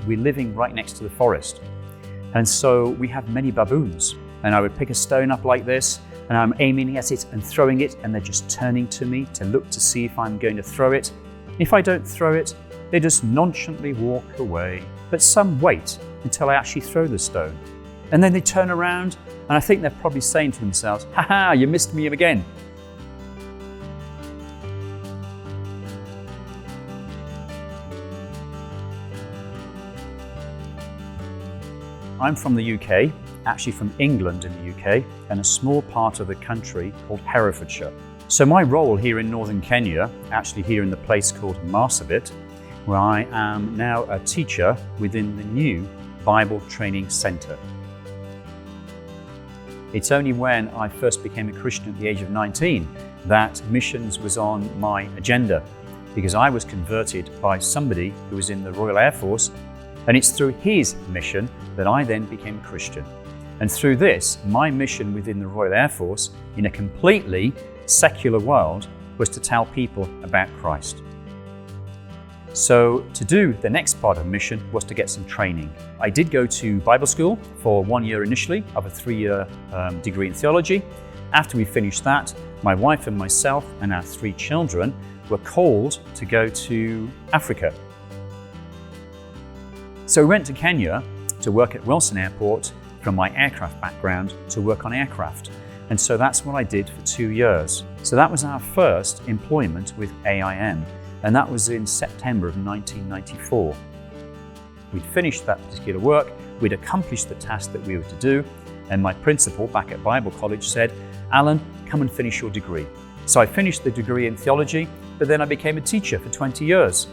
we're living right next to the forest. And so we have many baboons. And I would pick a stone up like this, and I'm aiming at it and throwing it, and they're just turning to me to look to see if I'm going to throw it. If I don't throw it, they just nonchalantly walk away. But some wait until I actually throw the stone. And then they turn around, and I think they're probably saying to themselves, "Ha ha, you missed me again." I'm from the UK, actually from England in the UK, and a small part of the country called Herefordshire. So my role here in northern Kenya, actually here in the place called Marsabit, where I am now a teacher within the new Bible Training Centre. It's only when I first became a Christian at the age of 19 that missions was on my agenda, because I was converted by somebody who was in the Royal Air Force, and it's through his mission that I then became a Christian. And through this, my mission within the Royal Air Force, in a completely secular world, was to tell people about Christ. So to do the next part of mission was to get some training. I did go to Bible school for 1 year initially of a 3-year degree in theology. After we finished that, my wife and myself and our 3 children were called to go to Africa. So we went to Kenya to work at Wilson Airport from my aircraft background to work on aircraft. And so that's what I did for 2 years. So that was our first employment with AIM, and that was in September of 1994. We'd finished that particular work, we'd accomplished the task that we were to do, and my principal back at Bible College said, "Alan, come and finish your degree." So I finished the degree in theology, but then I became a teacher for 20 years.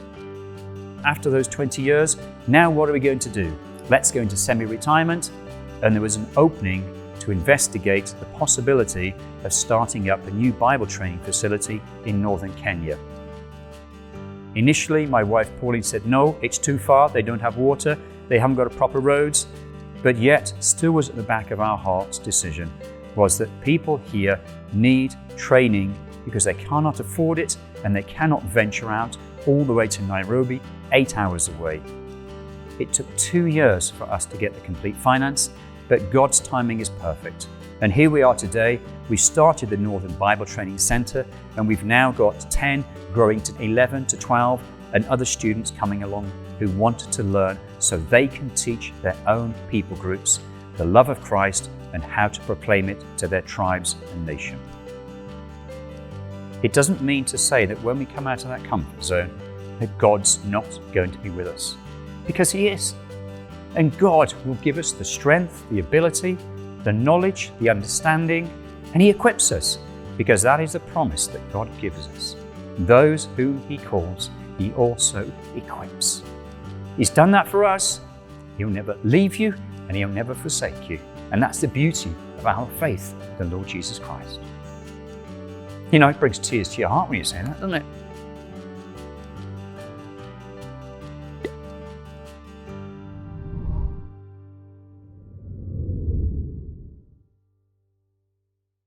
After those 20 years, now what are we going to do? Let's go into semi-retirement, and there was an opening to investigate the possibility of starting up a new Bible training facility in northern Kenya. Initially, my wife Pauline said, "No, it's too far, they don't have water, they haven't got proper roads," but yet still was at the back of our heart's decision was that people here need training because they cannot afford it and they cannot venture out all the way to Nairobi, 8 hours away. It took 2 years for us to get the complete finance, but God's timing is perfect. And here we are today. We started the Northern Bible Training Centre, and we've now got 10 growing to 11 to 12 and other students coming along who want to learn so they can teach their own people groups the love of Christ and how to proclaim it to their tribes and nation. It doesn't mean to say that when we come out of that comfort zone that God's not going to be with us, because He is. And God will give us the strength, the ability, the knowledge, the understanding, and He equips us, because that is the promise that God gives us. Those whom He calls, He also equips. He's done that for us. He'll never leave you and He'll never forsake you. And that's the beauty of our faith in the Lord Jesus Christ. You know, it brings tears to your heart when you say that, doesn't it?